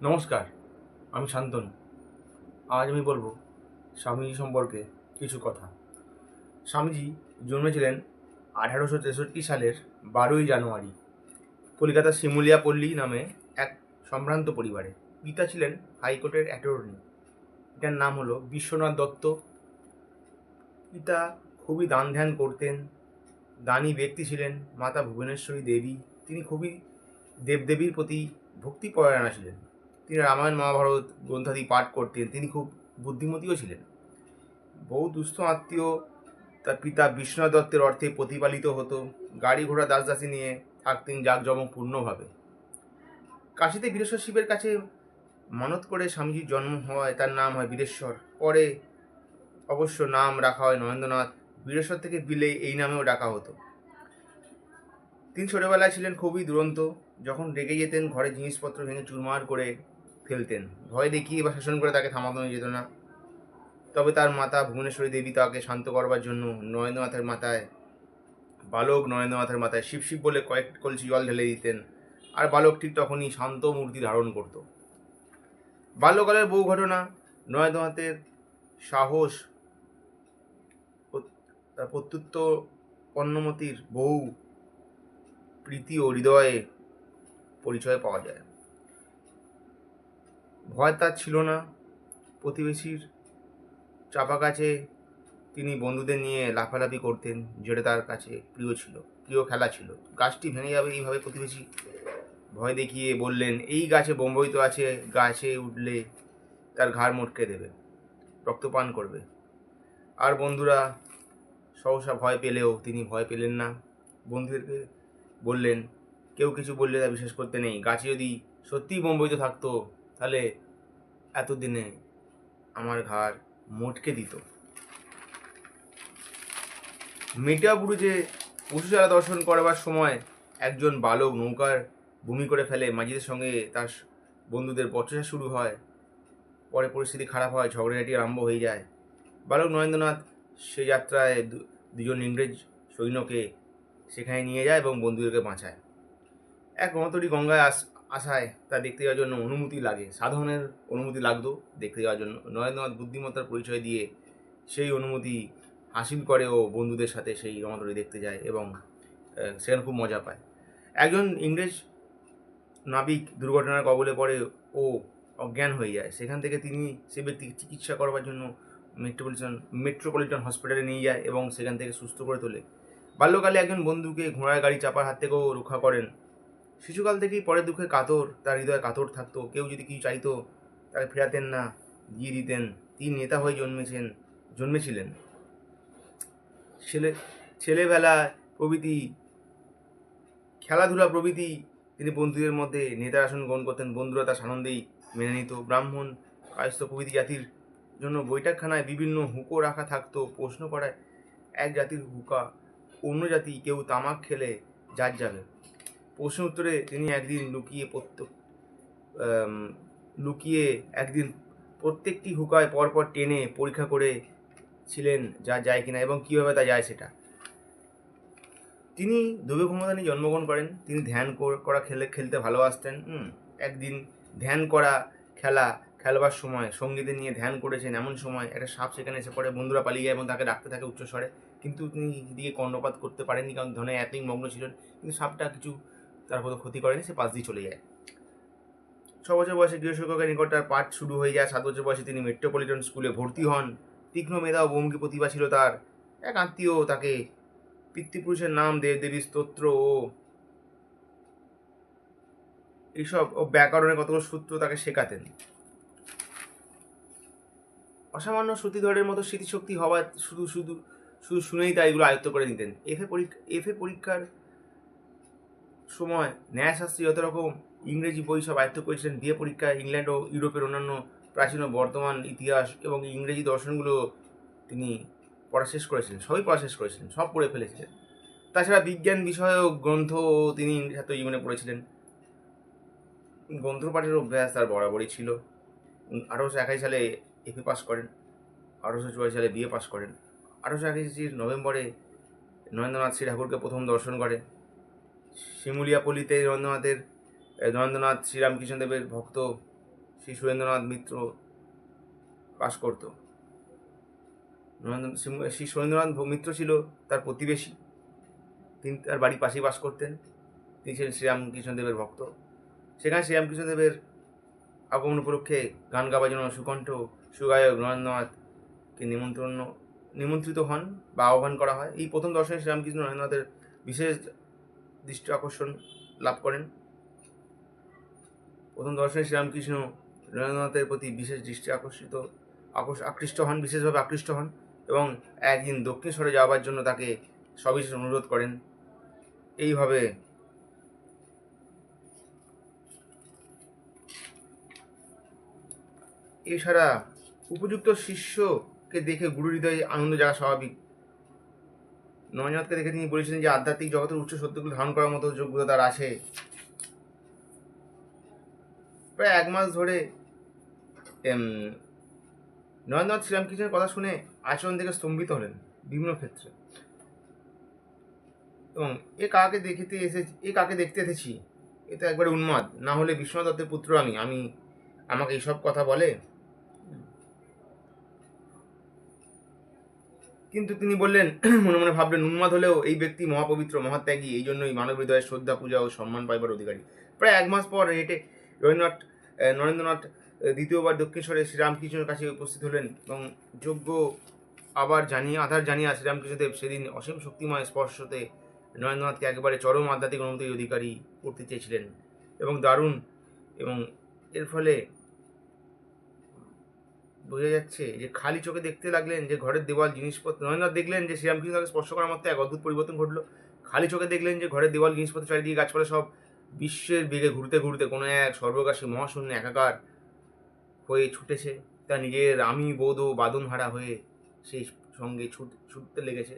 নমস্কার, আমি শান্তনু। আজ আমি বলবো স্বামীজি সম্পর্কে কিছু কথা। স্বামীজি জন্মেছিলেন 1863 সালের 12ই জানুয়ারি কলকাতার শিমুলিয়াপল্লী নামে এক সম্ভ্রান্ত পরিবারে। পিতা ছিলেন হাইকোর্টের অ্যাটর্নি। পিতার নাম হলো বিশ্বনাথ দত্ত। পিতা খুবই দান ধ্যান করতেন, দানী ব্যক্তি ছিলেন। মাতা ভুবনেশ্বরী দেবী, তিনি খুবই দেবদেবীর প্রতি ভক্তিপরায়ণা ছিলেন। তিনি রামায়ণ মহাভারত গ্রন্থাদি পাঠ করতেন। তিনি খুব বুদ্ধিমতীও ছিলেন। বহু দুস্থ আত্মীয় তার পিতা বিশ্বনাথ দত্তের অর্থে প্রতিপালিত হতো। গাড়ি ঘোড়া দাস দাসী নিয়ে থাকতেন জাঁকজমকপূর্ণভাবে। কাশীতে বীরেশ্বর শিবের কাছে মানত করে স্বামীজির জন্ম হওয়ায় তার নাম হয় বীরেশ্বর। পরে অবশ্য নাম রাখা হয় নরেন্দ্রনাথ। বীরেশ্বর থেকে বিলে এই নামেও ডাকা হতো। তিনি ছোটবেলায় ছিলেন খুবই দুরন্ত। যখন রেগে যেতেন ঘরে জিনিসপত্র ভেঙে চুরমার করে ফেলতেন। ভয় দেখিয়ে বা শাসন করে তাকে থামানো যেত না। তবে তার মাতা ভুবনেশ্বরী দেবী তাকে শান্ত করবার জন্য নরেন্দ্রনাথের মাথায় শিব শিব বলে কয়েক কলসি জল ঢেলে দিতেন। আর বালক ঠিক তখনই শান্ত মূর্তি ধারণ করত। বাল্যকালের বহু ঘটনা, নরেন্দ্রনাথের সাহস, প্রত্যুত্ত পণ্যমতির বহু প্রীতি ও হৃদয়ে পরিচয় পাওয়া যায়। ভয় তার ছিল না। প্রতিবেশীর চাপা গাছে তিনি বন্ধুদের নিয়ে লাফালাফি করতেন, যেটা তার কাছে প্রিয় খেলা ছিল। গাছটি ভেঙে যাবে এইভাবে প্রতিবেশী ভয় দেখিয়ে বললেন, এই গাছে বোম্বই তো আছে, গাছে উঠলে তার ঘাড় মটকে দেবে, রক্তপান করবে। আর বন্ধুরা সহসা ভয় পেলেও তিনি ভয় পেলেন না। বন্ধুদেরকে বললেন, কেউ কিছু বললে তা বিশ্বাস করতে নেই। গাছে যদি সত্যিই বোম্বই তো থাকতো, তাহলে এতদিনে আমার ঘাড় মটকে দিত। মেটা বুরুজে পশুচারা দর্শন করবার সময় একজন বালক নৌকার বমি করে ফেলে। মাঝিদের সঙ্গে তার বন্ধুদের বচসা শুরু হয়। পরে পরিস্থিতি খারাপ হয়, ঝগড়াঝাটি আরম্ভ হয়ে যায়। বালক নরেন্দ্রনাথ সে যাত্রায় দুজন ইংরেজ সৈন্যকে সেখানে নিয়ে যায় এবং বন্ধুদেরকে বাঁচায়। এক রণতরী গঙ্গায় আসায় তা দেখতে যাওয়ার জন্য অনুমতি লাগে। সাধনের অনুমতি লাগতো দেখতে যাওয়ার জন্য। নরেন্দ্রনাথ বুদ্ধিমত্তার পরিচয় দিয়ে সেই অনুমতি হাসিল করে ও বন্ধুদের সাথে সেই রণতরী দেখতে যায় এবং সেখানে খুব মজা পায়। একজন ইংরেজ নাবিক দুর্ঘটনার কবলে পড়ে ও অজ্ঞান হয়ে যায়। সেখান থেকে তিনি সে ব্যক্তিকে চিকিৎসা করবার জন্য মেট্রোপলিটন হসপিটালে নিয়ে যায় এবং সেখান থেকে সুস্থ করে তোলে। বাল্যকালে একজন বন্ধুকে ঘোড়ার গাড়ি চাপার হাত থেকেও রক্ষা করেন। শিশুকাল থেকেই পরের দুঃখে কাতর, তার হৃদয়ে কাতর থাকতো। কেউ যদি কিছু চাইতো তাকে ফেরাতেন না, দিয়ে দিতেন। তিনি নেতা হয়ে জন্মেছিলেন। ছেলে ছেলেবেলা প্রভৃতি খেলাধুলা প্রভৃতি তিনি বন্ধুদের মধ্যে নেতার আসন গ্রহণ করতেন। বন্ধুরা তার সানন্দেই মেনে নিত। ব্রাহ্মণ, কায়স্থ প্রভৃতি জাতির জন্য বৈঠকখানায় বিভিন্ন হুঁকো রাখা থাকতো। প্রশ্ন করায় এক জাতির হুঁকা অন্য জাতি কেউ তামাক খেলে যার যাবে। প্রশ্ন উত্তরে তিনি লুকিয়ে একদিন প্রত্যেকটি হুঁকায় পরপর টেনে পরীক্ষা করেছিলেন যা যায় কিনা এবং কীভাবে তা যায় সেটা। তিনি দৈব ক্ষমতা নিয়ে জন্মগ্রহণ করেন। তিনি ধ্যান করা খেলতে ভালোবাসতেন। একদিন ধ্যান করা খেলবার সময় সঙ্গীদের নিয়ে ধ্যান করেছেন। এমন সময় একটা সাপ সেখানে এসে পড়ে। বন্ধুরা পালিয়ে যায় এবং তাকে ডাকতে থাকে উচ্চস্বরে। কিন্তু তিনি সেদিকে কর্ণপাত করতে পারেননি, কারণ ধ্যানে এতই মগ্ন ছিলেন। কিন্তু সাপটা কিছু তার কোনো ক্ষতি করেনি, সে পাশ দিয়ে চলে যায়। 6 বছর বয়সে গৃহশিক্ষকের নিকট তার পাঠ শুরু হয়ে যায়। 7 বছর বয়সে তিনি মেট্রোপলিটন স্কুলে ভর্তি হন। তীক্ষ্ণ মেধা ও বহুমুখী প্রতিভা ছিল তার। এক আত্মীয় তাকে পিতৃপুরুষের নাম, দেবদেবীর স্তোত্র ও এইসব ব্যাকরণের কতগুলো সূত্র তাকে শেখাতেন। অসামান্য শ্রুতিধরের মতো স্মৃতিশক্তি হওয়ায় শুধু শুধু শুধু শুনেই তা এগুলো আয়ত্ত করে নিতেন। এফএ পরীক্ষার সময় ন্যায়শাস্ত্রী যত রকম ইংরেজি বই সব আয়ত্ত করেছিলেন। বিএ পরীক্ষায় ইংল্যান্ড ও ইউরোপের অন্যান্য প্রাচীন ও বর্তমান ইতিহাস এবং ইংরেজি দর্শনগুলো তিনি সবই পড়া শেষ করেছিলেন, সব পড়ে ফেলেছিলেন। তাছাড়া বিজ্ঞান বিষয়ক গ্রন্থও তিনি ছাত্র জীবনে পড়েছিলেন। গ্রন্থপাঠের অভ্যাস তার বরাবরই ছিল। 1881 সালে এফএ পাস করেন। 1884 সালে বিএ পাস করেন। 1881 নভেম্বরে নরেন্দ্রনাথ শ্রী ঠাকুরকে প্রথম দর্শন করে। শিমুলিয়াপল্লীতে নরেন্দ্রনাথ শ্রীরামকৃষ্ণদেবের ভক্ত শ্রী সুরেন্দ্রনাথ মিত্র বাস করত। শ্রী সুরেন্দ্রনাথ মিত্র ছিল তার প্রতিবেশী, তিনি তার বাড়ির পাশেই বাস করতেন। তিনি ছিলেন শ্রীরামকৃষ্ণদেবের ভক্ত। সেখানে শ্রীরামকৃষ্ণদেবের আগমন উপলক্ষে গান গাওয়ার জন্য সুকণ্ঠ সুগায়ক নরেন্দ্রনাথকে নিমন্ত্রিত হন বা আহ্বান করা হয়। এই প্রথম দর্শনে শ্রীরামকৃষ্ণ নরেন্দ্রনাথের বিশেষ দৃষ্টি আকর্ষণ লাভ করেন। প্রথম দর্শনে শ্রীরামকৃষ্ণ নরেন্দ্রনাথের প্রতি বিশেষ দৃষ্টি আকৃষ্ট হন, বিশেষভাবে আকৃষ্ট হন এবং একদিন দক্ষিণেশ্বরে যাওয়ার জন্য তাকে সবিশেষ অনুরোধ করেন। এইভাবে এছাড়া উপযুক্ত শিষ্যকে দেখে গুরু হৃদয়ে আনন্দ জাগা স্বাভাবিক। নরেন্দ্রনাথকে দেখে তিনি বলেছিলেন যে আধ্যাত্মিক জগতের উচ্চ সত্যগুলো ধারণ করার মতো যোগ্যতা তার আছে। প্রায় 1 মাস ধরে নরেন্দ্রনাথ শ্রীরামকৃষ্ণের কথা শুনে আচরণ থেকে স্তম্ভিত হলেন বিভিন্ন ক্ষেত্রে, এবং কাকে দেখতে এসেছি, এ তো একবারে উন্মাদ, না হলে বিশ্বনাথ দত্তের পুত্র আমি আমাকে এইসব কথা বলে। কিন্তু তিনি বললেন, মনে মনে ভাবলেন, উন্মাদ হলেও এই ব্যক্তি মহাপবিত্র মহাত্যাগী, এই জন্যই মানব হৃদয়ের শ্রদ্ধা পূজা ও সম্মান পাইবার অধিকারী। প্রায় 1 মাস পর হেঁটে নরেন্দ্রনাথ দ্বিতীয়বার দক্ষিণেশ্বরে শ্রীরামকৃষ্ণের কাছে উপস্থিত হলেন এবং যোগ্য আধার জানিয়া শ্রীরামকৃষ্ণদেব সেদিন অসীম শক্তিময় স্পর্শতে নরেন্দ্রনাথকে একেবারে চরম আধ্যাত্মিক অনুভূতির অধিকারী করতে চেয়েছিলেন এবং দারুণ, এবং এর ফলে বোঝা যাচ্ছে যে খালি চোখে দেখতে লাগলেন যে ঘরের দেওয়াল জিনিসপত্র। নরেন্দ্রনাথ দেখলেন যে শ্রীরামকৃষ্ণকে স্পর্শ করার মধ্যে এক অদ্ভুত পরিবর্তন ঘটলো। খালি চোখে দেখলেন যে ঘরের দেওয়াল জিনিসপত্র চারিদিকে গাছপালা সব বিশ্বের বেগে ঘুরতে ঘুরতে কোনো এক সর্বকাশী মহাশূন্য একাকার হয়ে ছুটেছে। তা নিজের আমি বোধ ও বাদনহারা হয়ে সেই সঙ্গে ছুটতে লেগেছে।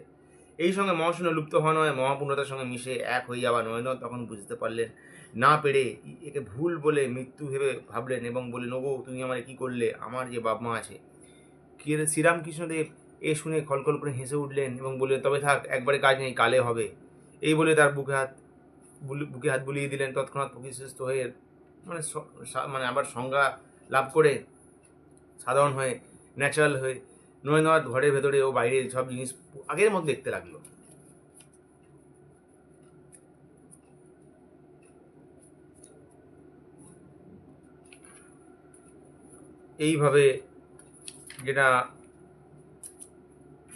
এই সঙ্গে মহাশূন্য লুপ্ত হওয়া নয়, মহাপূর্ণতার সঙ্গে মিশে এক হয়ে যাওয়া। নরেন্দ্রনাথ তখন বুঝতে পারলেন না পেরে একে ভুল বলে মৃত্যু ভেবে ভাবলেন এবং বললেন, ওগো তুমি আমারে কি করলে, আমার যে বাপ মা আছে। শ্রীরামকৃষ্ণদেব এ শুনে খলখল করে হেসে উঠলেন এবং বললেন, তবে থাক, একবারে কাজ নেই, কালে হবে। এই বলে তার বুকে হাত বুলিয়ে দিলেন। তৎক্ষণাৎ প্রকৃতিস্থ হয়ে মানে আবার সংজ্ঞা লাভ করে সাধারণ হয়ে ন্যাচারাল হয়ে নরেন্দ্রনাথ ঘরের ভেতরে ও বাইরে সব জিনিস আগের মতো দেখতে লাগলো। এইভাবে যেটা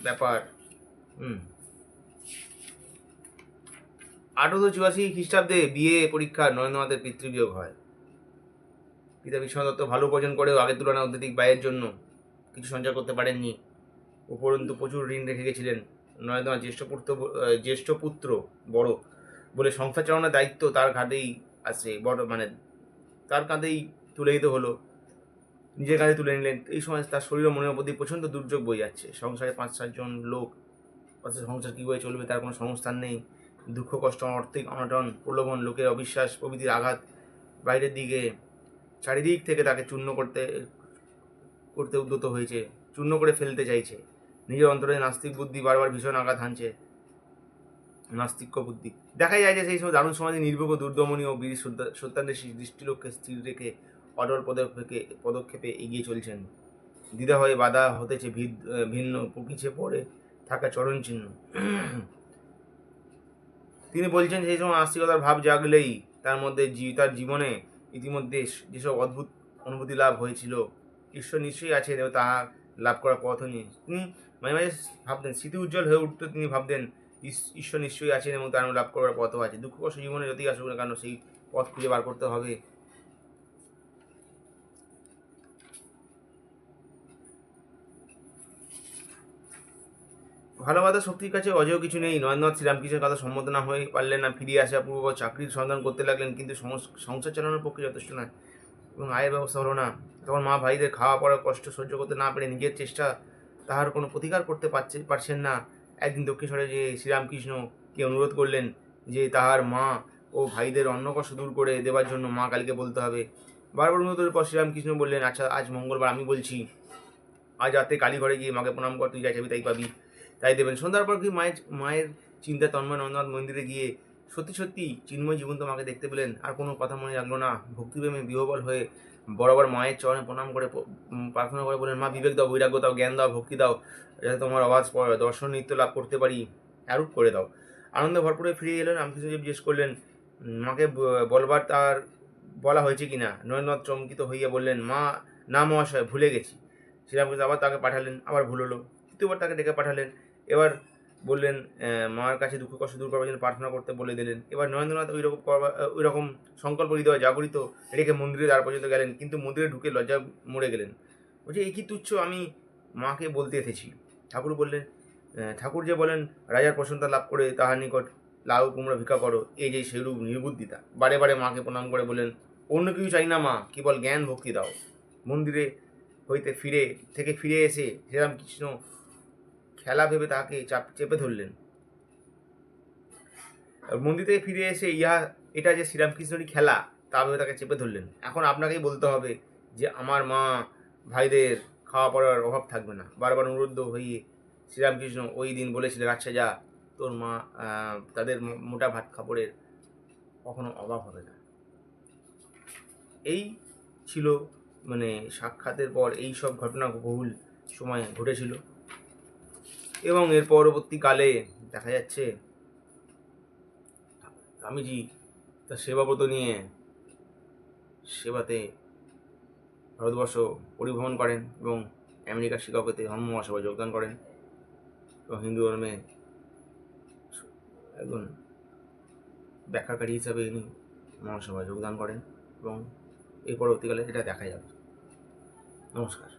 ব্যাপার। 1884 খ্রিস্টাব্দে বিএ পরীক্ষা নরেন্দ্রনাথের পিতৃবিয়োগ হয়। পিতা বিশ্বনাথ দত্ত ভালো উপার্জন করেও আগের তুলনায় অত্যধিক ব্যয়ের জন্য কিছু সঞ্চয় করতে পারেননি। উপরন্তু প্রচুর ঋণ রেখে গেছিলেন। নরেন্দ্রনাথ জ্যেষ্ঠ পুত্র বড় বলে সংসার চালানোর দায়িত্ব তার ঘাটেই আছে, তার কাঁধেই তুলে দিতে হলো। নিজের কাঁধে তুলে নিলেন। এই সময় তার শরীর ও মনের প্রতি প্রচণ্ড দুর্যোগ বয়ে যাচ্ছে। সংসারে 5-7 জন লোক, অথচ সংসার কীভাবে চলবে তার কোনো সংস্থান নেই। দুঃখ কষ্ট, আর্থিক অনটন, প্রলোভন, লোকের অবিশ্বাস প্রভৃতির আঘাত চারিদিক থেকে তাকে চূর্ণ করতে উদ্যত হয়েছে, চূর্ণ করে ফেলতে চাইছে। নিজের অন্তরে নাস্তিক বুদ্ধি বারবার ভীষণ আঘাত হানছে। নাস্তিক্য বুদ্ধি দেখা যায় যে সেই সময় দারুণ সমাজে নির্ভোগ ও দুর্দমনীয় বীর সত্যান্বের দৃষ্টিলক্ষ্যে স্থির রেখে অটল পদক্ষেপে এগিয়ে চলছেন। দ্বিধা হয়ে বাধা হতেছে ভিন্ন পিছিয়ে পড়ে থাকা চরণ চিহ্ন। তিনি বলছেন, সেই সময় আস্তিকতার ভাব জাগলেই তার জীবনে ইতিমধ্যে যেসব অদ্ভুত অনুভূতি লাভ হয়েছিল, ঈশ্বর নিশ্চয়ই আছেন এবং তাহা লাভ করার পথও নেই। তিনি মাঝে মাঝে ভাবতেন, স্মৃতি উজ্জ্বল হয়ে উঠত, তিনি ভাবতেন ঈশ্বর নিশ্চয়ই আছেন এবং তার লাভ করার পথও আছে। দুঃখ কষ্ট জীবনে যতই আসুক না কেন, সেই পথ খুঁজে বার করতে হবে। ভালোবাসার শক্তির কাছে অজেয় কিছু নেই। নরেন্দ্রনাথ শ্রীরামকৃষ্ণের কথা সম্মত না হয়ে পারলেন না। ফিরিয়ে আসা পূর্বক চাকরির সন্ধান করতে লাগলেন, কিন্তু সংসার চালানোর পক্ষে যথেষ্ট নয় এবং আয়ের ব্যবস্থা হলো না। তখন মা ভাইদের খাওয়া পড়ার কষ্ট সহ্য করতে না পেরে নিজের চেষ্টা তাহার কোনো প্রতিকার করতে পারছেন না। একদিন দক্ষিণেশ্বরে যে শ্রীরামকৃষ্ণকে অনুরোধ করলেন যে তাহার মা ও ভাইদের অন্ন কষ্ট দূর করে দেওয়ার জন্য মা কালীকে বলতে হবে। বারবার অনুরোধের পর শ্রীরামকৃষ্ণ বললেন, আচ্ছা, আজ মঙ্গলবার, আমি বলছি, আজ রাতে কালী ঘরে গিয়ে মাকে প্রণাম কর, তুই যাই চাবি তাই পাবি, তাই দেবেন। সন্ধ্যার পর কি মায়ের চিন্তা তন্ময় নরেন্দ্রনাথ মন্দিরে গিয়ে সত্যি সত্যি চিন্ময় জীবন্ত মাকে দেখতে পেলেন, আর কোনো কথা মনে রাখলো না। ভক্তিপ্রেমে বিহ্বল হয়ে বরাবর মায়ের চরণে প্রণাম করে প্রার্থনা করে বললেন, মা বিবেক দাও, বৈরাগ্য দাও, জ্ঞান দাও, ভক্তি দাও, যাতে তোমার আওয়াজ দর্শন নৃত্য লাভ করতে পারি, এরূপ করে দাও। আনন্দে ভরপুরে ফিরে এলেন। রামকৃষ্ণদেব জিজ্ঞেস করলেন, মাকে বলবার তার বলা হয়েছে কি না? নরেন্দ্রনাথ চমকিত হইয়া বললেন, মা না মহাশয়, ভুলে গেছি। শ্রীরামকৃষ্ণ আবার তাকে পাঠালেন, আবার ভুল হলো। তৃতীয়বার তাকে ডেকে পাঠালেন। এবার বললেন, মার কাছে দুঃখ কষ্ট দূর করবার জন্য প্রার্থনা করতে বলে দিলেন। এবার নরেন্দ্রনাথ ওই রকম সংকল্প হৃদয় জাগরিত রেখে মন্দিরে দ্বার পর্যন্ত গেলেন, কিন্তু মন্দিরে ঢুকে লজ্জা মরে গেলেন। বলছে, এই কি তুচ্ছ আমি মাকে বলতে এসেছি। ঠাকুর বললেন, ঠাকুর যে বলেন রাজার প্রশংসা লাভ করে তাহার নিকট লাউ কুমড়া ভিক্ষা করো, এই যে সেরূপ নির্বুদ্ধিতা। বারে বারে মাকে প্রণাম করে বললেন, অন্য কিছু চাই না মা, কেবল জ্ঞান ভক্তি দাও। মন্দিরে হইতে ফিরে এসে শ্রীরামকৃষ্ণ খেলা ভেবে তাহাকে চেপে ধরলেন। মন্দির থেকে ফিরে এসে এটা যে শ্রীরামকৃষ্ণেরই খেলা তা ভেবে তাকে চেপে ধরলেন। এখন আপনাকেই বলতে হবে যে আমার মা ভাইদের খাওয়া পড়ার অভাব থাকবে না। বারবার অনুরুদ্ধ হয়ে শ্রীরামকৃষ্ণ ওই দিন বলেছিলেন, আচ্ছা যা, তোর মা তাদের মোটা ভাত কাপড়ের কখনো অভাব হবে না। এই ছিল মানে সাক্ষাতের পর এই সব ঘটনা বহুল সময় ঘটেছিল, এবং এর পরবর্তীকালে দেখা যাচ্ছে স্বামীজি তার সেবাব্রত নিয়ে সেবাতে ভারতবর্ষ পরিভ্রমণ করেন এবং আমেরিকার শিকাগোতে ধর্ম মহাসভায় যোগদান করেন এবং হিন্দু ধর্মে একজন ব্যাখ্যাকারী হিসাবে ইনি মহাসভায় যোগদান করেন এবং এই পরবর্তীকালে এটা দেখা যাবে। নমস্কার।